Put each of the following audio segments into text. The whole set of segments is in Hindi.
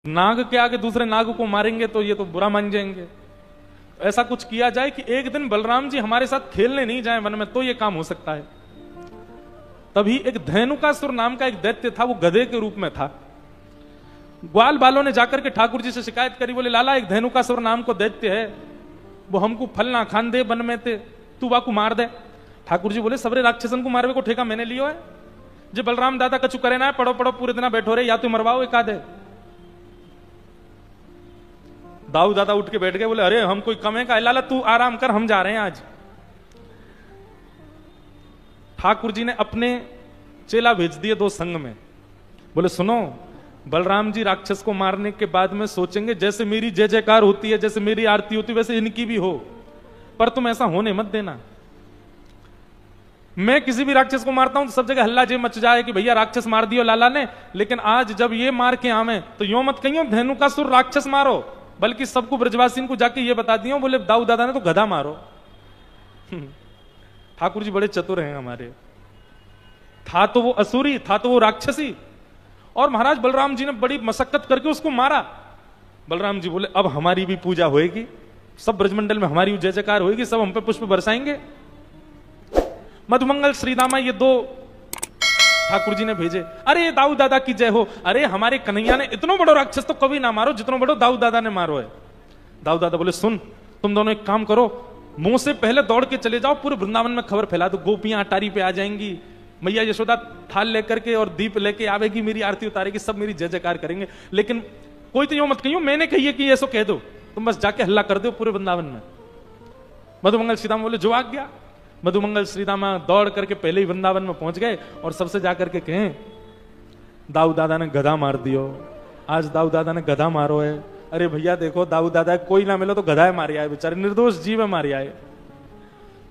नाग के आगे दूसरे नाग को मारेंगे तो ये तो बुरा मान जाएंगे। ऐसा कुछ किया जाए कि एक दिन बलराम जी हमारे साथ खेलने नहीं जाए वन में, तो ये काम हो सकता है। तभी एक धेनुकासुर नाम का एक दैत्य था, वो गधे के रूप में था। ग्वाल बालों ने जाकर के ठाकुर जी से शिकायत करी, बोले लाला एक धेनुकासुर नाम को दैत्य है, वो हमको फल ना खान दे वन में थे, तू वाकू मार दे। ठाकुर जी बोले सबरे राक्षसन को मारवे को ठेका मैंने लियो है, जो बलराम दादा कछु करे ना, पढ़ो पढ़ो पूरे दिन बैठो रे, या तो मरवाओ एक आधे। दाऊ दादा उठ के बैठ गए, बोले अरे हम कोई कमे का, लाला तू आराम कर, हम जा रहे हैं आज। ठाकुर जी ने अपने चेला भेज दिए दो संग में, बोले सुनो बलराम जी राक्षस को मारने के बाद में सोचेंगे जैसे मेरी जय जयकार होती है, जैसे मेरी आरती होती है, वैसे इनकी भी हो, पर तुम ऐसा होने मत देना। मैं किसी भी राक्षस को मारता हूं तो सब जगह हल्ला जे मच जाए कि भैया राक्षस मार दियो लाला ने, लेकिन आज जब ये मार के आवे तो यो मत कहियो धेनुकासुर राक्षस मारो, बल्कि सबको ब्रजवासियों को जाके ये बता दियो, बोले दाऊ दादा ने तो गधा मारो। ठाकुर जी बड़े चतुर हैं हमारे, था तो वो असुरी, था तो वो राक्षसी, और महाराज बलराम जी ने बड़ी मशक्कत करके उसको मारा। बलराम जी बोले अब हमारी भी पूजा होएगी, सब ब्रजमंडल में हमारी जय जयकार होएगी, सब हम पे पुष्प बरसाएंगे। मधुमंगल श्रीदामा ये दो ठाकुर जी ने भेजे, अरे दाऊ दादा की जय हो, अरे हमारे कन्हैया ने इतना बड़ो राक्षस तो कभी ना मारो जितना बड़ो दाऊ दादा ने मारो है। दाऊ दादा बोले सुन तुम दोनों एक काम करो, मुंह से पहले दौड़ के चले जाओ, पूरे वृंदावन में खबर फैला दो, गोपियां अटारी पे आ जाएंगी, मैया यशोदा थाल लेकर के और दीप लेके आवेगी, मेरी आरती उतारेगी, सब मेरी जय जयकार करेंगे, लेकिन कोई तो यूं मत कहियो मैंने कही है कि ऐसो कह दो, तुम बस जाके हल्ला कर दो पूरे वृंदावन में। मधुमंगल श्रीदामा बोले जो आ गया। मधुमंगल श्रीदामा दौड़ करके पहले ही वृंदावन में पहुंच गए और सबसे जाकर के कहें दाऊ दादा ने गधा मार दियो, आज दाऊ दादा ने गधा मारो है। अरे भैया देखो दाऊ दादा कोई ना मिलो तो गधा है मारी आए, बेचारे निर्दोष जीव है मारी आए।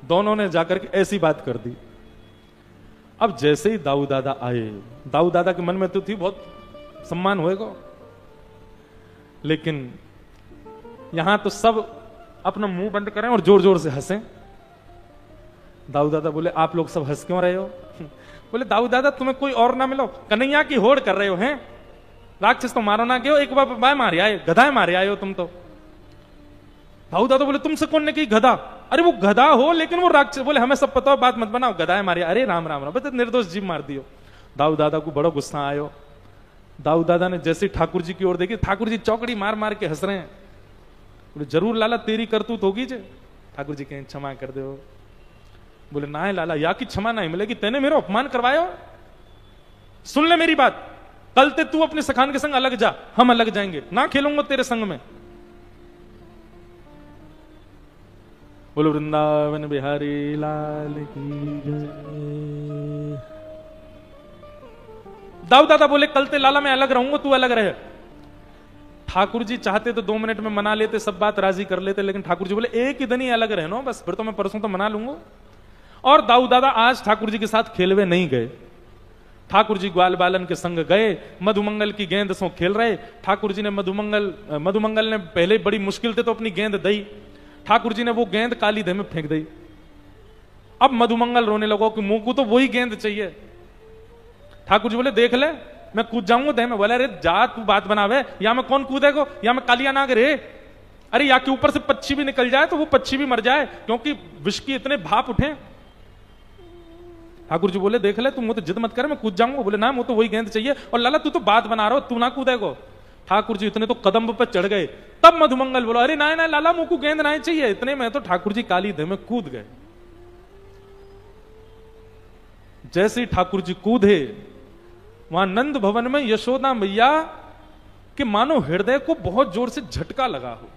दोनों ने जाकर के ऐसी बात कर दी। अब जैसे ही दाऊ दादा आए, दाऊ दादा के मन में तो थी बहुत सम्मान होएगा, लेकिन यहां तो सब अपना मुंह बंद करें और जोर जोर से हंसें। दाऊ दादा बोले आप लोग सब हंस क्यों रहे हो? बोले दाऊ दादा तुम्हें कोई और ना मिलो, कन्हैया की होड़ कर रहे हो, हैं राक्षस तो मारो ना क्यों, एक बार मारे आए, गधा मारे आए हो तुम तो। दाऊ दादा बोले तुमसे कौन ने कही गधा? अरे वो गधा हो लेकिन वो राक्षस। बोले हमें सब पता हो, बात मत बनाओ, गधा है मारे। अरे राम राम राम, बता निर्दोष जीव मार दियो। दाऊ दादा को बड़ा गुस्सा आयो। दाऊ दादा ने जैसे ठाकुर जी की ओर देखी, ठाकुर जी चौकड़ी मार मार के हंस रहे हैं। बोले जरूर लाला तेरी करतूत होगी जे। ठाकुर जी कहें क्षमा कर दो। बोले ना है लाला, या की क्षमा नहीं मिलेगी, तेने मेरा अपमान करवाया। सुन ले मेरी बात, कल ते तू अपने सखान के संग अलग जा, हम अलग जाएंगे, ना खेलूंगा तेरे संग में। बोलो वृंदावन बिहारी लाल की जय। दाऊ दादा बोले कल ते लाला मैं अलग रहूंगा, तू अलग रहे। ठाकुर जी चाहते तो 2 मिनट में मना लेते, सब बात राजी कर लेते, लेकिन ठाकुर जी बोले एक ही दिन ही अलग रहना, बस फिर तो मैं परसों तो मना लूंगा। और दाऊ दादा आज ठाकुर जी के साथ खेलवे नहीं गए। ठाकुर जी ग्वाल बालन के संग गए, मधुमंगल की गेंद सो खेल रहे। ठाकुर जी ने मधुमंगल ने पहले बड़ी मुश्किल से तो अपनी गेंद दी, ठाकुर जी ने वो गेंद काली दह में फेंक दी। अब मधुमंगल रोने लगो कि मुंह को तो वही गेंद चाहिए। ठाकुर जी बोले देख ले मैं कूद जाऊंगा दह में। बोले अरे जा तू बात बनावे, या मैं कौन कूदेगो, या मैं कालिया नाग रे। अरे या के ऊपर से पक्षी भी निकल जाए तो वो पक्षी भी मर जाए, क्योंकि विष की इतने भाप उठे। ठाकुर जी बोले देख ले तू मुझे जिद मत कर, मैं कूद जाऊंगा। बोले ना मुझे तो वही गेंद चाहिए, और लाला तू तो बात बना रहा हो, तू ना कूदेगो। ठाकुर जी इतने तो कदम पे चढ़ गए। तब मधुमंगल बोला अरे ना ना लाला मुझको गेंद नहीं चाहिए। इतने में तो ठाकुर जी काली दह में कूद गए। जैसे ही ठाकुर जी कूदे, वहां नंद भवन में यशोदा मैया के मानो हृदय को बहुत जोर से झटका लगा हो,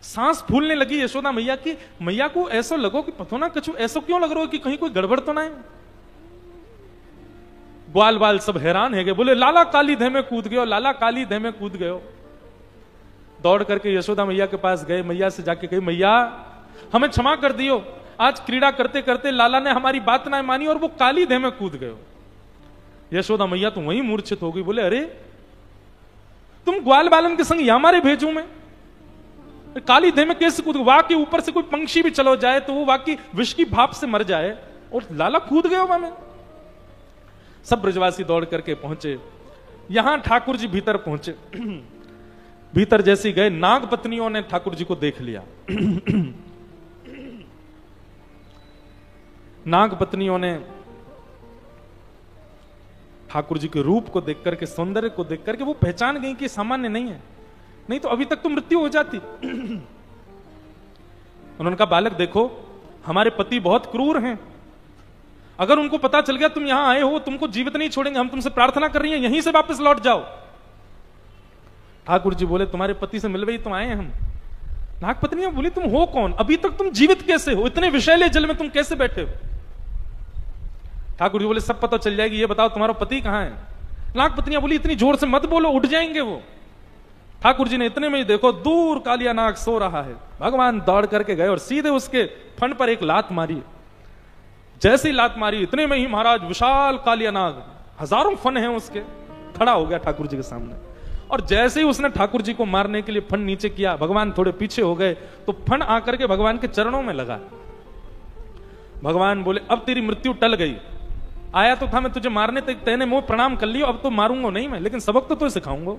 सांस फूलने लगी यशोदा मैया की। मैया को ऐसा लगो कि पतो ना कछु ऐसा क्यों लग रहा हो कि कहीं कोई गड़बड़ तो ना है। ग्वाल बाल सब हैरान है गए, बोले लाला काली दह में कूद गयो, लाला काली दह में कूद गयो। दौड़ करके यशोदा मैया के पास गए, मैया से जाके कही मैया हमें क्षमा कर दियो, आज क्रीड़ा करते करते लाला ने हमारी बात ना मानी और वो काली दह में कूद गयो। यशोदा मैया तो वहीं मूर्छित हो गई। बोले अरे तुम ग्वाल बालन के संग या मारे भेजू मैं, काली दह में कैसे कूद? वाह के ऊपर से कोई पंक्षी भी चलो जाए तो वो वाकई विष की भाप से मर जाए, और लाला कूद गए वहां में। सब ब्रजवासी दौड़ करके पहुंचे। यहां ठाकुर जी भीतर पहुंचे। भीतर जैसे गए, नाग पत्नियों ने ठाकुर जी को देख लिया। नाग पत्नियों ने ठाकुर जी के रूप को देख करके, सौंदर्य को देख करके वो पहचान गई कि सामान्य नहीं है, नहीं तो अभी तक तो मृत्यु हो जाती। उन्होंने कहा, बालक देखो, हमारे पति बहुत क्रूर हैं, अगर उनको पता चल गया तुम यहां आए हो, तुमको जीवित नहीं छोड़ेंगे, हम तुमसे प्रार्थना कर रही हैं यहीं से वापस लौट जाओ। ठाकुर जी बोले, तुम्हारे पति से मिलवे ही तुम आए हैं हम। नाग पत्नियां बोली, तुम हो कौन, अभी तक तुम जीवित कैसे हो, इतने विषैले जल में तुम कैसे बैठे हो? ठाकुर जी बोले, सब पता चल जाएगी, ये बताओ तुम्हारा पति कहां है? नाग पत्नियां बोली, इतनी जोर से मत बोलो, उठ जाएंगे वो। ठाकुर जी ने इतने में ही देखो, दूर कालिया नाग सो रहा है। भगवान दौड़ करके गए और सीधे उसके फन पर एक लात मारी। जैसी लात मारी, इतने में ही महाराज विशाल कालिया नाग, हजारों फन हैं उसके, खड़ा हो गया ठाकुर जी के सामने। और जैसे ही उसने ठाकुर जी को मारने के लिए फन नीचे किया, भगवान थोड़े पीछे हो गए, तो फन आकर के भगवान के चरणों में लगा। भगवान बोले, अब तेरी मृत्यु टल गई, आया तो था मैं तुझे मारने, तेने मुंह प्रणाम कर लियो, अब तो मारूंगा नहीं मैं, लेकिन सबक तो तुझे सिखाऊंगा।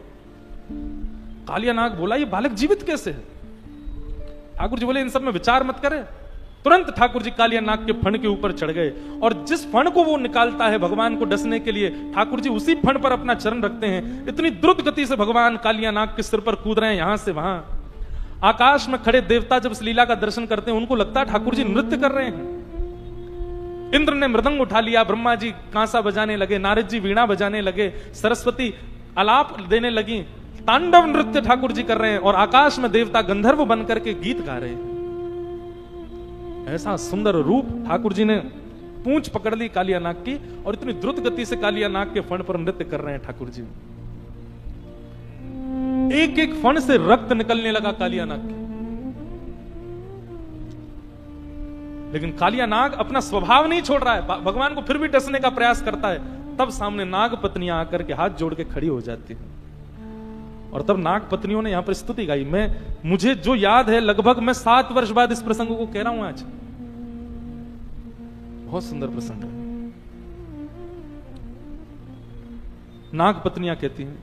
कालिया नाग बोला, ये बालक जीवित कैसे है? ठाकुर जी बोले, इन सब में विचार मत करे। तुरंत ठाकुर जी कालिया नाग के फण के ऊपर चढ़ गए, और जिस फण को वो निकालता है भगवान को डसने के लिए, ठाकुर जी उसी फण पर अपना चरण रखते हैं। इतनी द्रुत गति से भगवान कालिया नाग के सिर पर कूद रहे हैं, यहां से वहां। आकाश में खड़े देवता जब इस लीला का दर्शन करते हैं, उनको लगता है ठाकुर जी नृत्य कर रहे हैं। इंद्र ने मृदंग उठा लिया, ब्रह्मा जी कांसा बजाने लगे, नारद जी वीणा बजाने लगे, सरस्वती आलाप देने लगी, तांडव नृत्य ठाकुर जी कर रहे हैं, और आकाश में देवता गंधर्व बन करके गीत गा रहे हैं। ऐसा सुंदर रूप ठाकुर जी ने पूंछ पकड़ ली कालिया नाग की, और इतनी द्रुत गति से कालिया नाग के फण पर नृत्य कर रहे हैं ठाकुर जी। एक एक फण से रक्त निकलने लगा कालिया नाग के। लेकिन कालिया नाग अपना स्वभाव नहीं छोड़ रहा है, भगवान को फिर भी डसने का प्रयास करता है। तब सामने नाग पत्नियां आकर के हाथ जोड़ के खड़ी हो जाती हैं, और तब नाग पत्नियों ने यहां पर स्तुति गाई। मुझे जो याद है, लगभग मैं 7 वर्ष बाद इस प्रसंग को कह रहा हूं आज। बहुत सुंदर प्रसंग है। नाग पत्नियां कहती हैं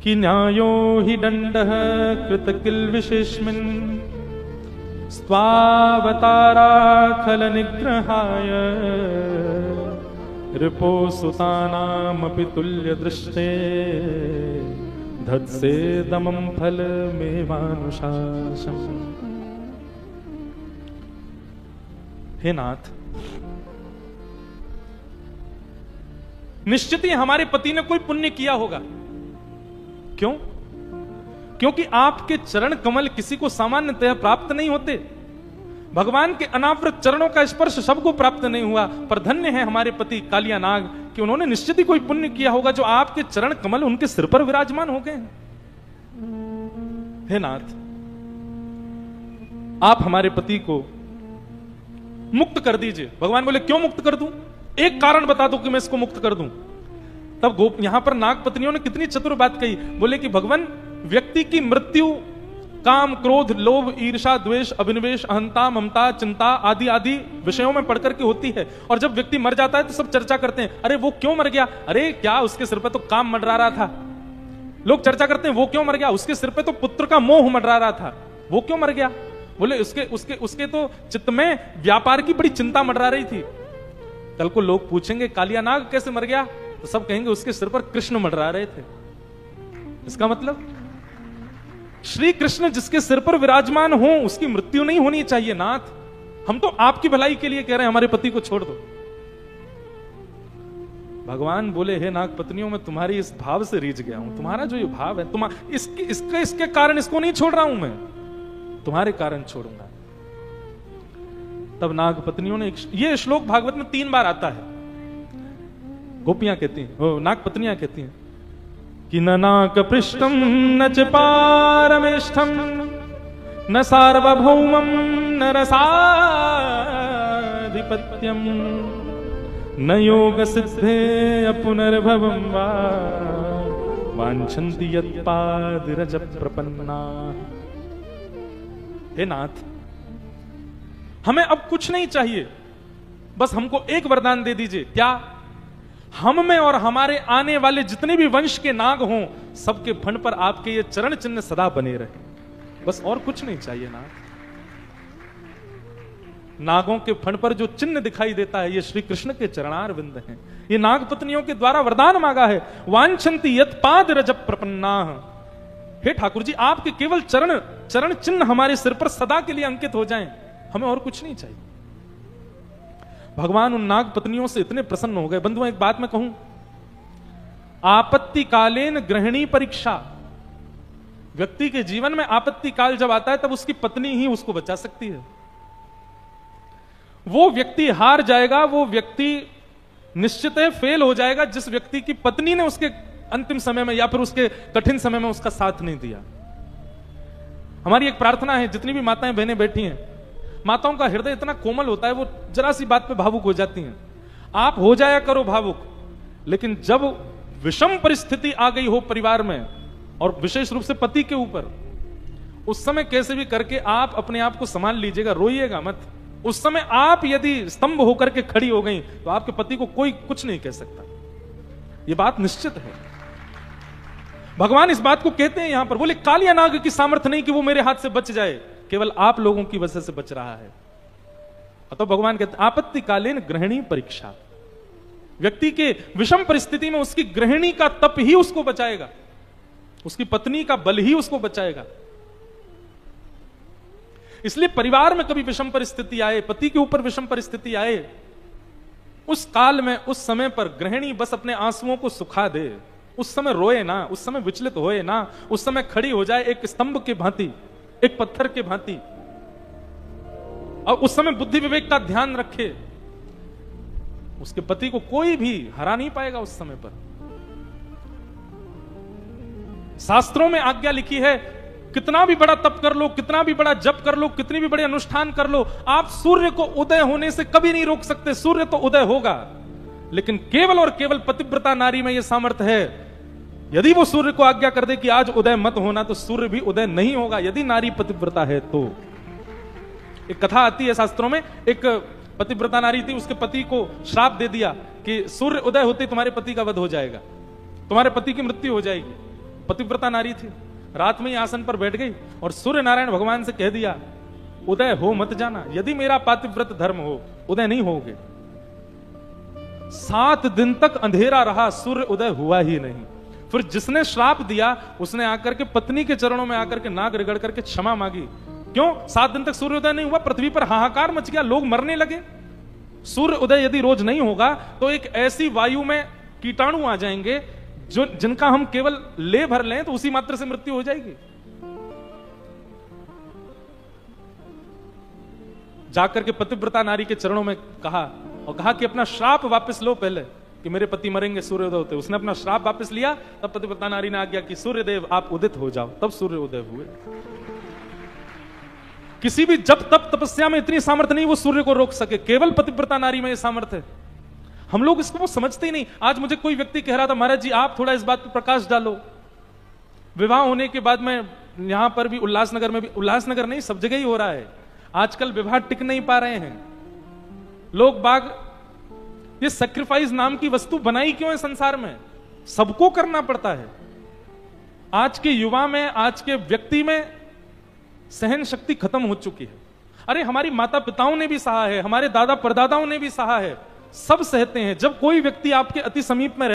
कि न्यायो हि दंडः कृत किल विशेषमिन् स्वावतारा खल निग्रहाय रिपो सुतानामपि तुल्य दृष्टे धत्से दमं फल मेवानुशासम। हे नाथ, निश्चित ही हमारे पति ने कोई पुण्य किया होगा। क्यों? क्योंकि आपके चरण कमल किसी को सामान्यतः प्राप्त नहीं होते। भगवान के अनावृत चरणों का स्पर्श सबको प्राप्त नहीं हुआ, पर धन्य है हमारे पति कालिया नाग कि उन्होंने निश्चित ही कोई पुण्य किया होगा, जो आपके चरण कमल उनके सिर पर विराजमान हो गए। हे नाथ, आप हमारे पति को मुक्त कर दीजिए। भगवान बोले, क्यों मुक्त कर दूं? एक कारण बता दो कि मैं इसको मुक्त कर दूं। तब यहां पर नाग पत्नियों ने कितनी चतुर बात कही। बोले कि भगवान, व्यक्ति की मृत्यु काम, क्रोध, लोभ, ईर्षा, द्वेष, अभिनिवेश, अहंता, ममता, चिंता आदि आदि विषयों में पढ़ करके होती है। और जब व्यक्ति मर जाता है तो सब चर्चा करते हैं, अरे वो क्यों मर गया? अरे क्या उसके सिर पे तो काम मंडरा रहा था। लोग चर्चा करते हैं, वो क्यों मर गया? उसके सिर पे तो पुत्र का मोह मंडरा रहा था, वो क्यों मर गया? बोले उसके तो चित्त में व्यापार की बड़ी चिंता मंडरा रही थी। कल को लोग पूछेंगे कालिया नाग कैसे मर गया, तो सब कहेंगे उसके सिर पर कृष्ण मंडरा रहे थे। इसका मतलब श्री कृष्ण जिसके सिर पर विराजमान हो उसकी मृत्यु नहीं होनी चाहिए। नाथ, हम तो आपकी भलाई के लिए कह रहे हैं, हमारे पति को छोड़ दो। भगवान बोले, हे नाग पत्नियों, मैं तुम्हारी इस भाव से रीझ गया हूं। तुम्हारा जो ये भाव है, इसके कारण इसको नहीं छोड़ रहा हूं मैं, तुम्हारे कारण छोड़ूंगा। तब नाग पत्नियों ने, ये श्लोक भागवत में 3 बार आता है। गोपियां कहती हैं, नाग पत्नियां कहती हैं कि न नाक पृष्ठम न च पारमेष्ठम न सार्वभौमम न रसाधिपत्यम न योग सिद्धे पुनर्भवम वा वांछन्ति यत्पादरज प्रपन्ना। हे नाथ, हमें अब कुछ नहीं चाहिए, बस हमको एक वरदान दे दीजिए। क्या? हम में और हमारे आने वाले जितने भी वंश के नाग हों, सबके फण पर आपके ये चरण चिन्ह सदा बने रहे। बस और कुछ नहीं चाहिए। नागों के फण पर जो चिन्ह दिखाई देता है, ये श्री कृष्ण के चरणार विंद हैं। ये नाग पत्नियों के द्वारा वरदान मांगा है, वांछन्ति यत् पाद रजप प्रपन्नाः। हे ठाकुर जी, आपके केवल चरण चिन्ह हमारे सिर पर सदा के लिए अंकित हो जाएं, हमें और कुछ नहीं चाहिए। भगवान उन नाग पत्नियों से इतने प्रसन्न हो गए। बंधुओं, एक बात मैं कहूं, आपत्ति कालेन गृहिणी परीक्षा। व्यक्ति के जीवन में आपत्ति काल जब आता है, तब उसकी पत्नी ही उसको बचा सकती है। वो व्यक्ति हार जाएगा, वो व्यक्ति निश्चित है फेल हो जाएगा, जिस व्यक्ति की पत्नी ने उसके अंतिम समय में या फिर उसके कठिन समय में उसका साथ नहीं दिया। हमारी एक प्रार्थना है, जितनी भी माताएं बहनें बैठी हैं, माताओं का हृदय इतना कोमल होता है, वो जरा सी बात पे भावुक हो जाती हैं। आप हो जाया करो भावुक, लेकिन जब विषम परिस्थिति आ गई हो परिवार में, और विशेष रूप से पति के ऊपर, उस समय कैसे भी करके आप अपने आप को संभाल लीजिएगा, रोइएगा मत। उस समय आप यदि स्तंभ होकर के खड़ी हो गई, तो आपके पति को कोई कुछ नहीं कह सकता। यह बात निश्चित है। भगवान इस बात को कहते हैं यहां पर, बोले कालिया नाग की सामर्थ्य नहीं कि वो मेरे हाथ से बच जाए, केवल आप लोगों की वजह से बच रहा है। तो भगवान कहते हैं आपत्ति कालीन गृहिणी परीक्षा। व्यक्ति के विषम परिस्थिति में उसकी गृहिणी का तप ही उसको बचाएगा, उसकी पत्नी का बल ही उसको बचाएगा। इसलिए परिवार में कभी विषम परिस्थिति आए, पति के ऊपर विषम परिस्थिति आए, उस काल में, उस समय पर गृहिणी बस अपने आंसुओं को सुखा दे। उस समय रोए ना, उस समय विचलित होए ना, उस समय खड़ी हो जाए एक स्तंभ के भांति, एक पत्थर के भांति, और उस समय बुद्धि विवेक का ध्यान रखे। उसके पति को कोई भी हरा नहीं पाएगा उस समय पर। शास्त्रों में आज्ञा लिखी है, कितना भी बड़ा तप कर लो, कितना भी बड़ा जप कर लो, कितनी भी बड़े अनुष्ठान कर लो, आप सूर्य को उदय होने से कभी नहीं रोक सकते। सूर्य तो उदय होगा, लेकिन केवल और केवल पतिव्रता नारी में यह सामर्थ्य है, यदि वो सूर्य को आज्ञा कर दे कि आज उदय मत होना, तो सूर्य भी उदय नहीं होगा, यदि नारी पतिव्रता है तो। एक कथा आती है शास्त्रों में, एक पतिव्रता नारी थी, उसके पति को श्राप दे दिया कि सूर्य उदय होते तुम्हारे पति का वध हो जाएगा, तुम्हारे पति की मृत्यु हो जाएगी। पतिव्रता नारी थी, रात में ही आसन पर बैठ गई और सूर्य नारायण भगवान से कह दिया, उदय हो मत जाना, यदि मेरा पातिव्रत धर्म हो, उदय नहीं होगे। 7 दिन तक अंधेरा रहा, सूर्य उदय हुआ ही नहीं। फिर जिसने श्राप दिया, उसने आकर के पत्नी के चरणों में आकर के नाक रगड़ करके क्षमा मांगी। क्यों? 7 दिन तक सूर्योदय नहीं हुआ, पृथ्वी पर हाहाकार मच गया, लोग मरने लगे। सूर्य उदय यदि रोज नहीं होगा, तो एक ऐसी वायु में कीटाणु आ जाएंगे जो जिनका हम केवल ले भर लें तो उसी मात्र से मृत्यु हो जाएगी। जाकर के पतिव्रता नारी के चरणों में कहा, और कहा कि अपना श्राप वापस लो, पहले कि मेरे पति मरेंगे सूर्योदय होते। उसने अपना श्राप वापस लिया, तब पतिव्रता नारी ने आज्ञा कि सूर्यदेव आप उदित हो जाओ, तब सूर्य उदय हुए। किसी भी जब तप तपस्या में इतनी सामर्थ्य नहीं वो सूर्य को रोक सके, केवल पतिव्रता नारी में यह सामर्थ्य है। हम लोग इसको समझते ही नहीं। आज मुझे कोई व्यक्ति कह रहा था, महाराज जी आप थोड़ा इस बात पर प्रकाश डालो। विवाह होने के बाद में यहां पर भी, उल्लासनगर में भी, उल्लासनगर नहीं सब जगह ही हो रहा है, आजकल विवाह टिक नहीं पा रहे हैं। लोग बाग ये सैक्रिफाइस नाम की वस्तु बनाई क्यों है संसार में? सबको करना पड़ता है। आज के युवा में, आज के व्यक्ति में सहन शक्ति खत्म हो चुकी है। अरे हमारी माता पिताओं ने भी सहा है, हमारे दादा परदादाओं ने भी सहा है, सब सहते हैं। जब कोई व्यक्ति आपके अति समीप में